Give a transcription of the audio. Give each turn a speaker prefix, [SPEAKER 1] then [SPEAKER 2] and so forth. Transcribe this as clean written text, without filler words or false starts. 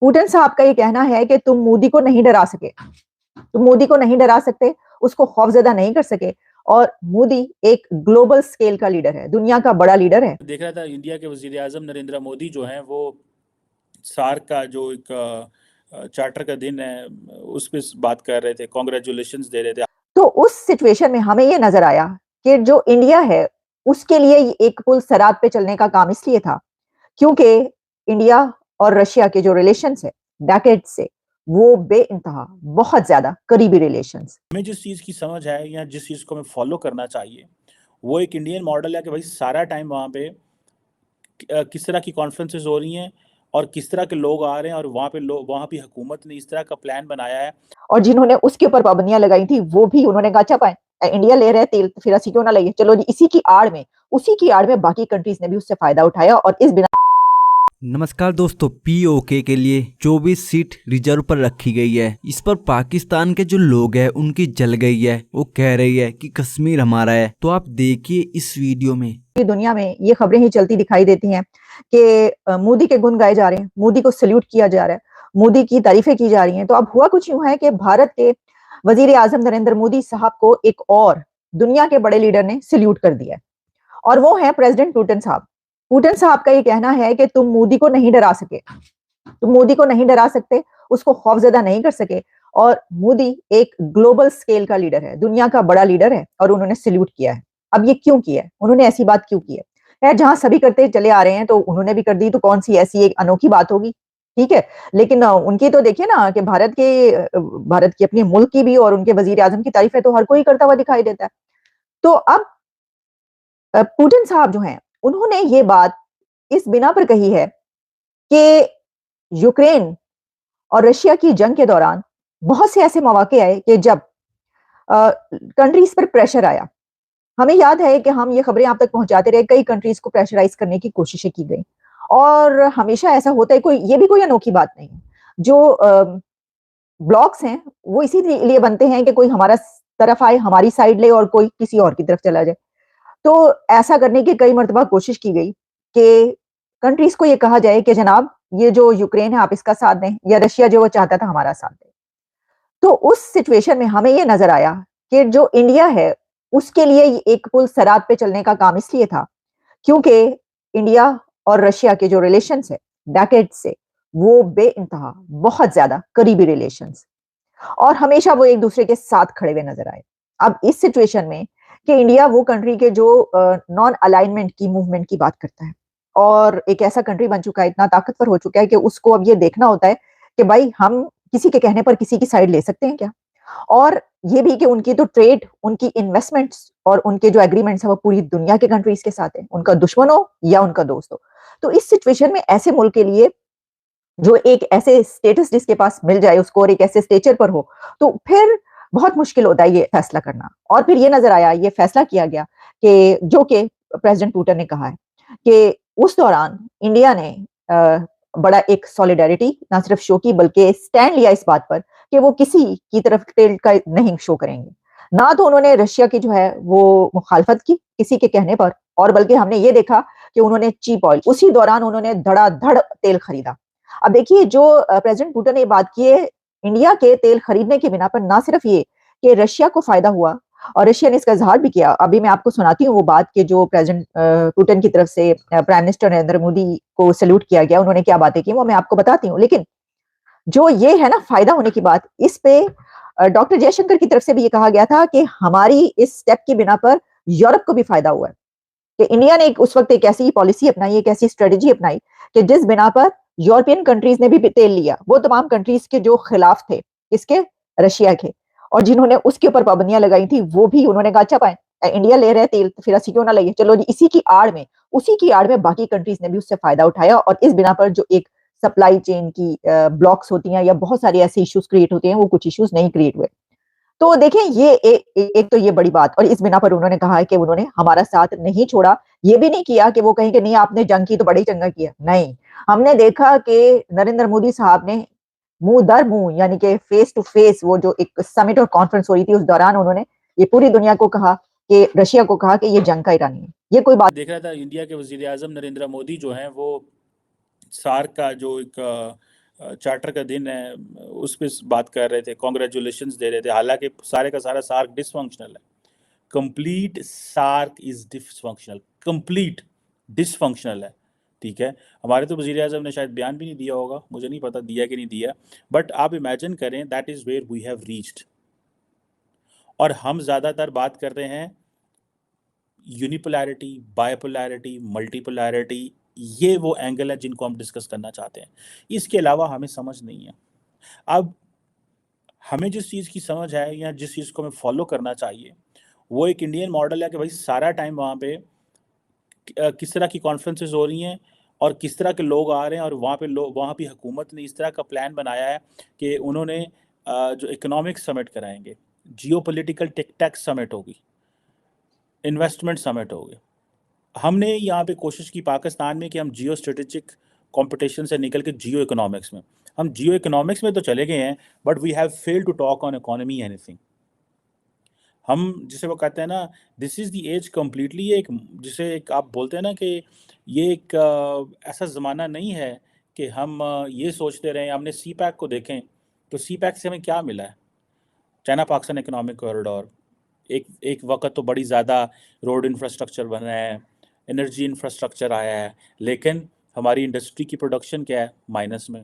[SPEAKER 1] Putin साहब का ये कहना है कि तुम मोदी को नहीं डरा सके, तुम मोदी को नहीं डरा सकते, उसको खौफजदा नहीं कर सके। और मोदी एक ग्लोबल स्केल का लीडर है, दुनिया का बड़ा लीडर है।
[SPEAKER 2] देख रहा था इंडिया के वजीर आजम नरेंद्र मोदी जो हैं वो सार्क का जो एक चार्टर का दिन है उस पर बात कर रहे थे, कॉन्ग्रेचुलेशंस दे रहे थे।
[SPEAKER 1] तो उस सिचुएशन में हमें ये नजर आया कि जो इंडिया है उसके लिए एक पुल सरात पे चलने का काम इसलिए था क्योंकि इंडिया और रशिया के जो रिलेशंस है डेकेड से, वो बेइंतहा बहुत ज्यादा करीबी रिलेशंस।
[SPEAKER 2] हमें जिस चीज़ की समझ है या जिस चीज़ को हमें फॉलो करना चाहिए वो एक इंडियन मॉडल है कि भाई सारा टाइम वहाँ पे किस तरह की कॉन्फ्रेंसेस हो रही हैं और किस तरह के लोग आ रहे हैं, और वहाँ पे लोग, वहाँ की हुकूमत ने इस तरह का प्लान बनाया है।
[SPEAKER 1] और जिन्होंने उसके ऊपर पाबंदियां लगाई थी वो भी उन्होंने कहा अच्छा इंडिया ले रहे हैं तेल तो फिर ਅਸੀਂ क्यों ना लइए, चलो जी। उसी की आड़ में बाकी कंट्रीज ने भी उससे फायदा उठाया और इस बिना।
[SPEAKER 3] नमस्कार दोस्तों, पीओके के लिए 24 सीट रिजर्व पर रखी गई है। इस पर पाकिस्तान के जो लोग हैं उनकी जल गई है। वो कह रही है कि कश्मीर हमारा है। तो आप देखिए इस वीडियो में।
[SPEAKER 1] दुनिया में ये खबरें ही चलती दिखाई देती हैं कि मोदी के गुण गाए जा रहे हैं, मोदी को सल्यूट किया जा रहा है, मोदी की तारीफें की जा रही हैं। तो अब हुआ कुछ यूं है कि भारत के वजीर आजम नरेंद्र मोदी साहब को एक और दुनिया के बड़े लीडर ने सल्यूट कर दिया है, और वो है प्रेसिडेंट पुतिन साहब। पुतिन साहब का ये कहना है कि तुम मोदी को नहीं डरा सके, तुम मोदी को नहीं डरा सकते, उसको खौफजदा नहीं कर सके। और मोदी एक ग्लोबल स्केल का लीडर है, दुनिया का बड़ा लीडर है, और उन्होंने सल्यूट किया है। अब ये क्यों किया है, उन्होंने ऐसी बात क्यों की है? खैर, जहां सभी करते चले आ रहे हैं तो उन्होंने भी कर दी, तो कौन सी ऐसी एक अनोखी बात होगी? ठीक है, लेकिन उनकी तो देखिए ना कि भारत की अपनी मुल्क की भी और उनके वजीर आजम की तारीफें तो हर कोई करता हुआ दिखाई देता है। तो अब पुतिन साहब जो हैं उन्होंने ये बात इस बिना पर कही है कि यूक्रेन और रशिया की जंग के दौरान बहुत से ऐसे मौके आए कि जब कंट्रीज पर प्रेशर आया। हमें याद है कि हम ये खबरें आप तक पहुंचाते रहे, कई कंट्रीज को प्रेशराइज करने की कोशिशें की गई, और हमेशा ऐसा होता है। ये भी कोई अनोखी बात नहीं है। जो ब्लॉक्स हैं वो इसीलिए बनते हैं कि कोई हमारा तरफ आए, हमारी साइड ले, और कोई किसी और की तरफ चला जाए। तो ऐसा करने की कई मर्तबा कोशिश की गई कि कंट्रीज को ये कहा जाए कि जनाब ये जो यूक्रेन है आप इसका साथ दें, या रशिया जो वो चाहता था हमारा साथ दें। तो उस सिचुएशन में हमें ये नजर आया कि जो इंडिया है उसके लिए एक पुल सरात पे चलने का काम इसलिए था क्योंकि इंडिया और रशिया के जो रिलेशंस है डेकेड से, वो बेइंतहा बहुत ज्यादा करीबी रिलेशंस, और हमेशा वो एक दूसरे के साथ खड़े हुए नजर आए। अब इस सिचुएशन में कि इंडिया वो कंट्री के जो नॉन अलाइनमेंट की मूवमेंट की बात करता है, और एक ऐसा कंट्री बन चुका है, इतना ताकतवर हो चुका है कि उसको अब ये देखना होता है कि भाई हम किसी के कहने पर किसी की साइड ले सकते हैं क्या? और ये भी कि उनकी तो ट्रेड, उनकी इन्वेस्टमेंट्स और उनके जो एग्रीमेंट्स है वो पूरी दुनिया के कंट्रीज के साथ है, उनका दुश्मन हो या उनका दोस्त हो। तो इस सिचुएशन में ऐसे मुल्क के लिए जो एक ऐसे स्टेटस जिसके पास मिल जाए उसको, और एक ऐसे स्टेचर पर हो, तो फिर बहुत मुश्किल होता है ये फैसला करना। और फिर ये नजर आया, ये फैसला किया गया कि जो कि प्रेसिडेंट पुतिन ने कहा है कि उस दौरान इंडिया ने बड़ा एक सॉलिडारिटी ना सिर्फ शो की बल्कि स्टैंड लिया इस बात पर कि वो किसी की तरफ टिल्ट का नहीं शो करेंगे। ना तो उन्होंने रशिया की जो है वो मुखालफत की किसी के कहने पर, और बल्कि हमने ये देखा कि उन्होंने चीप ऑयल, उसी दौरान उन्होंने धड़ाधड़ तेल खरीदा। अब देखिए जो प्रेसिडेंट पुतिन ने बात की है, इंडिया के तेल खरीदने के बिना पर ना सिर्फ ये कि रशिया को फायदा हुआ, और रशिया ने इसका इजहार भी किया। अभी मैं आपको सुनाती हूँ वो बात कि जो प्रेसिडेंट पुतिन की तरफ से प्राइम मिनिस्टर नरेंद्र मोदी को सल्यूट किया गया, उन्होंने क्या बातें की वो मैं आपको बताती हूँ। लेकिन जो ये है ना फायदा होने की बात, इस पे डॉक्टर जयशंकर की तरफ से भी ये कहा गया था कि हमारी इस स्टेप की बिना पर यूरोप को भी फायदा हुआ है, कि इंडिया ने उस वक्त एक ऐसी पॉलिसी अपनाई, एक ऐसी स्ट्रेटेजी अपनाई कि जिस बिना पर यूरोपियन कंट्रीज ने भी तेल लिया, वो तमाम कंट्रीज के जो खिलाफ थे, इसके रशिया के, और जिन्होंने उसके ऊपर पाबंदियां लगाई थी, वो भी उन्होंने कहा अच्छा इंडिया ले रहे हैं तेल तो फिर ਅਸੀਂ क्यों ना लइए, चलो जी। उसी की आड़ में बाकी कंट्रीज ने भी उससे फायदा उठाया, और इस बिना पर जो एक सप्लाई चेन की ब्लॉक्स होती हैं या बहुत सारे ऐसे इश्यूज क्रिएट होते हैं, वो कुछ इश्यूज नहीं क्रिएट हुए। तो देखें ये एक तो ये बड़ी बात, और इस बिना पर उन्होंने कहा है कि उन्होंने हमारा साथ नहीं छोड़ा। ये भी नहीं किया कि वो कहें कि नहीं आपने जंग की तो बड़ी चंगा किया, नहीं। हमने देखा कि नरेंद्र मोदी साहब ने मुंह दर मुंह, यानी कि फेस टू फेस, वो जो एक समिट और कॉन्फ्रेंस हो रही थी उस दौरान उन्होंने ये पूरी दुनिया को कहा कि रशिया को कहा कि ये जंग का इरानी है, ये कोई बात।
[SPEAKER 2] देख रहा था इंडिया के वजीर आजम नरेंद्र मोदी जो हैं वो सार्क का जो एक चार्टर का दिन है, उस पर बात कर रहे थे, कॉन्ग्रेचुलेशंस दे रहे थे, हालांकि सारे का सारा सार्क डिसफंक्शनल है। Complete SAARC is dysfunctional, complete dysfunctional है, ठीक है। हमारे तो वज़ीर आज़म ने शायद बयान भी नहीं दिया होगा, मुझे नहीं पता दिया कि नहीं दिया, बट आप इमेजिन करें that is where we have reached. और हम ज़्यादातर बात करते हैं यूनिपोलैरिटी, बाइपोलैरिटी, मल्टीपोलैरिटी, ये वो एंगल है जिनको हम डिस्कस करना चाहते हैं, इसके अलावा हमें समझ नहीं है। अब हमें जिस चीज़ की समझ है या जिस चीज़ को हमें फॉलो करना चाहिए वो एक इंडियन मॉडल है कि भाई सारा टाइम वहाँ पे किस तरह की कॉन्फ्रेंसेस हो रही हैं और किस तरह के लोग आ रहे हैं, और वहाँ पे हुकूमत ने इस तरह का प्लान बनाया है कि उन्होंने जो इकोनॉमिक समिट कराएंगे, जियोपॉलिटिकल टैक्स समिट होगी, इन्वेस्टमेंट समिट होगी। हमने यहाँ पे कोशिश की पाकिस्तान में कि हम जियो स्ट्रेटेजिक कंपटीशन से निकल के जियो इकोनॉमिक्स में, हम जियो इकोनॉमिक्स में तो चले गए हैं, but we have failed to talk on economy anything. हम जिसे वो कहते हैं ना, this is the edge completely, एक जिसे एक आप बोलते हैं ना कि ये एक ऐसा ज़माना नहीं है कि हम ये सोचते रहें। हमने सी पैक को देखें तो सी पैक से हमें क्या मिला है? चाइना पाकिस्तान इकोनॉमिक कॉरिडोर, एक वक्त तो बड़ी ज़्यादा रोड इंफ्रास्ट्रक्चर बना है, एनर्जी इंफ्रास्ट्रक्चर आया है, लेकिन हमारी इंडस्ट्री की प्रोडक्शन क्या है? माइनस में।